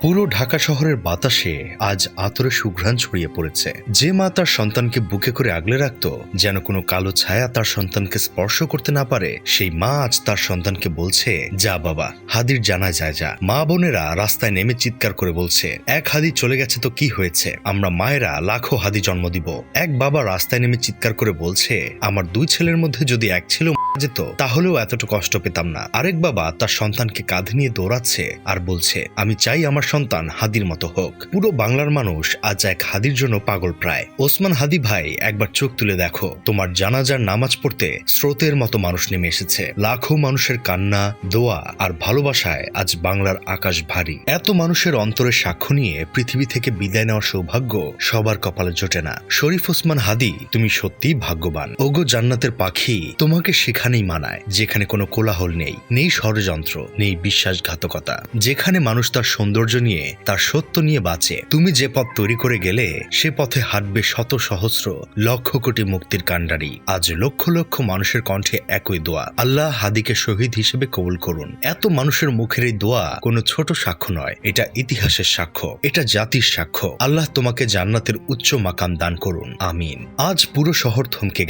পুরো ঢাকা শহরের বাতাসে আজ আতরে সুঘ্রাণ ছড়িয়ে পড়েছে। যে মা তার সন্তানকে বুকে করে আগলে রাখত যেন কোনো কালো ছায়া তার সন্তানকে স্পর্শ করতে না পারে, সেই মা আজ তার সন্তানকে বলছে, যা বাবা, হাদির জানাজায় যা। মা বোনেরা রাস্তায় নেমে চিৎকার করে বলছে, এক হাদি চলে গেছে তো কি হয়েছে, আমরা মায়েরা লাখো হাদি জন্ম দিব। এক বাবা রাস্তায় নেমে চিৎকার করে বলছে, আমার দুই ছেলের মধ্যে যদি এক ছেলে যেত তাহলেও এতটা কষ্ট পেতাম না। আরেক বাবা তার সন্তানকে কাঁধে নিয়ে দৌড়াচ্ছে আর বলছে, আমি চাই আমার সন্তান হাদির মতো হোক। পুরো বাংলার মানুষ আজ এক হাদির জন্য পাগল প্রায়। ওসমান হাদি ভাই, একবার চোখ তুলে দেখো, তোমার জানাজার নামাজ পড়তে স্রোতের মতো মানুষ নেমে এসেছে। লাখো মানুষের কান্না, দোয়া আর ভালোবাসায় আজ বাংলার আকাশ ভারী। এত মানুষের অন্তরের সাক্ষ্য নিয়ে পৃথিবী থেকে বিদায় নেওয়ার সৌভাগ্য সবার কপালে জোটে না। শরীফ ওসমান হাদি, তুমি সত্যি ভাগ্যবান। ওগো জান্নাতের পাখি, তোমাকে সেখানেই মানায় যেখানে কোনো কোলাহল নেই, নেই ষড়যন্ত্র, নেই বিশ্বাসঘাতকতা, যেখানে মানুষ তার সৌন্দর্য নিয়ে, তার সত্য নিয়ে বাঁচে। তুমি যে পথ তৈরি করে গেলে সে পথে হাঁটবে শত সহস্র লক্ষ কোটি মুক্তির কাণ্ডারি। আজ লক্ষ লক্ষ মানুষের কণ্ঠে একই দোয়া, আল্লাহ হাদিকে শহীদ হিসেবে কবুল করুন। এত মানুষের মুখের এই দোয়া কোনো ছোট সাক্ষ্য নয়, এটা ইতিহাসের সাক্ষ্য, এটা জাতির সাক্ষ্য। আল্লাহ তোমাকে জান্নাতের উচ্চ মাকাম দান করুন, আমিন। আজ পুরো শহর থমকে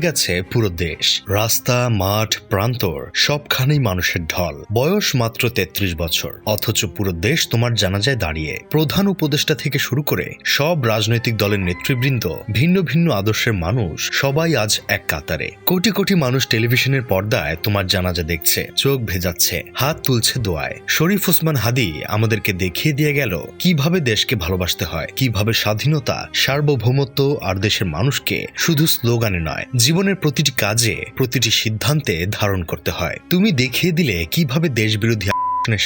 গেছে পুরো দেশ। রাস্তা, মাঠ, প্রান্তর সবখানেই মানুষের ঢল। বয়স মাত্র ৩৩ বছর, অথচ পুরো দেশ তোমার জানাজায় দাঁড়িয়ে। প্রধান উপদেষ্টা থেকে শুরু করে সব রাজনৈতিক দলের নেতৃবৃন্দ, ভিন্ন ভিন্ন আদর্শের মানুষ, সবাই আজ এক কাতারে। কোটি কোটি মানুষ টেলিভিশনের পর্দায় তোমার জানাজা দেখছে, চোখ ভেজাচ্ছে, হাত তুলছে দোয়ায়। শরীফ ওসমান হাদি আমাদেরকে দেখিয়ে দিয়ে গেল কিভাবে দেশকে ভালোবাসতে হয়, কিভাবে স্বাধীনতা, সার্বভৌমত্ব আর দেশের মানুষকে শুধু স্লোগানে নয়, জীবনের প্রতিটি কাজে, প্রতিটি সিদ্ধান্তে ধারণ করতে হয়। তুমি দেখিয়ে দিলে কিভাবে দেশবিরোধী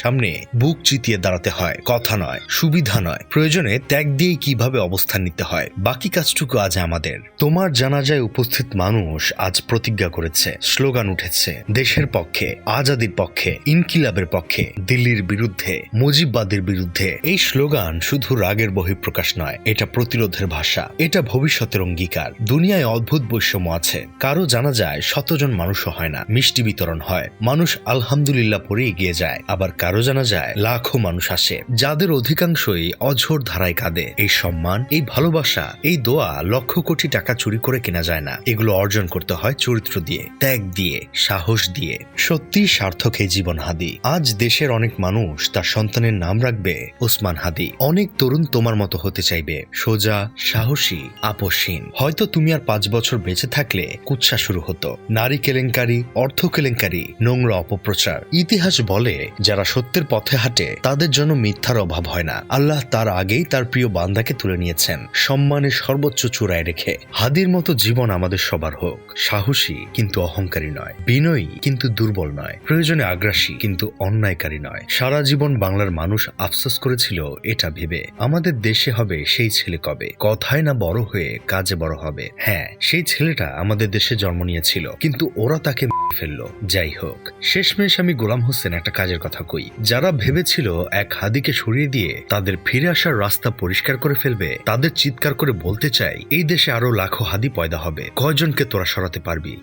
সামনে বুক চিতিয়ে দাঁড়াতে হয়, কথা নয়, সুবিধা নয়, প্রয়োজনে ত্যাগ দিয়ে কিভাবে অবস্থান নিতে হয়। বাকি কাজটুকু আজ আমাদের। তোমার জানাজায় উপস্থিত মানুষ আজ প্রতিজ্ঞা করেছে, স্লোগান উঠেছে, দেশের পক্ষে, আজাদির পক্ষে, ইনকিলাবের পক্ষে, দিল্লির বিরুদ্ধে, মুজিববাদের বিরুদ্ধে। এই স্লোগান শুধু রাগের বহিঃপ্রকাশ নয়, এটা প্রতিরোধের ভাষা, এটা ভবিষ্যতের অঙ্গীকার। দুনিয়ায় অদ্ভুত বৈষম্য আছে, কারো জানাজায় শতজন মানুষও হয় না, মিষ্টি বিতরণ হয়, মানুষ আলহামদুলিল্লাহ পরে এগিয়ে যায়। আবার কারো জানা যায় লাখো মানুষ আসে, যাদের অধিকাংশই অঝোর ধারায় কাঁদে। এই সম্মান, এই ভালোবাসা, এই দোয়া লক্ষ কোটি টাকা চুরি করে কেনা যায় না। এগুলো অর্জন করতে হয় চরিত্র দিয়ে, ত্যাগ দিয়ে, সাহস দিয়ে। সত্যি সার্থক এই জীবন হাদি। আজ দেশের অনেক মানুষ তার সন্তানের নাম রাখবে ওসমান হাদি। অনেক তরুণ তোমার মতো হতে চাইবে, সোজা, সাহসী, আপসহীন। হয়তো তুমি আর 5 বছর বেঁচে থাকলে কুৎসা শুরু হতো, নারী কেলেঙ্কারি, অর্থ কেলেঙ্কারি, নোংরা অপপ্রচার। ইতিহাস বলে, যারা সত্যের পথে হাঁটে তাদের জন্য মিথ্যার অভাব হয় না। আল্লাহ তার আগেই তার প্রিয় বান্দাকে তুলে নিয়েছেন, সম্মানের সর্বোচ্চ চূড়ায় রেখে। হাদির মতো জীবন আমাদের সবার হোক, সাহসী কিন্তু অহংকারী নয়, বিনয়ী কিন্তু দুর্বল নয়, প্রয়োজনে আগ্রাসী কিন্তু অন্যায়কারী নয়। সারা জীবন বাংলার মানুষ আফসোস করেছিল এটা ভেবে, আমাদের দেশে হবে সেই ছেলে কবে, কথায় না বড় হয়ে কাজে বড় হবে। হ্যাঁ, সেই ছেলেটা আমাদের দেশে জন্ম নিয়েছিল, কিন্তু ওরা তাকে ফেললো। যাই হোক, শেষমেশ আমি গোলাম হোসেন একটা কাজের কথা কই, যারা ভেবেছিল এক হাদিকে সরিয়ে দিয়ে তাদের ফিরে আসার রাস্তা পরিষ্কার করে ফেলবে, তাদের চিৎকার করে বলতে চাই, এই দেশে আরো লাখো হাদি পয়দা হবে, কয়জনকে তোরা সরাতে পারবি?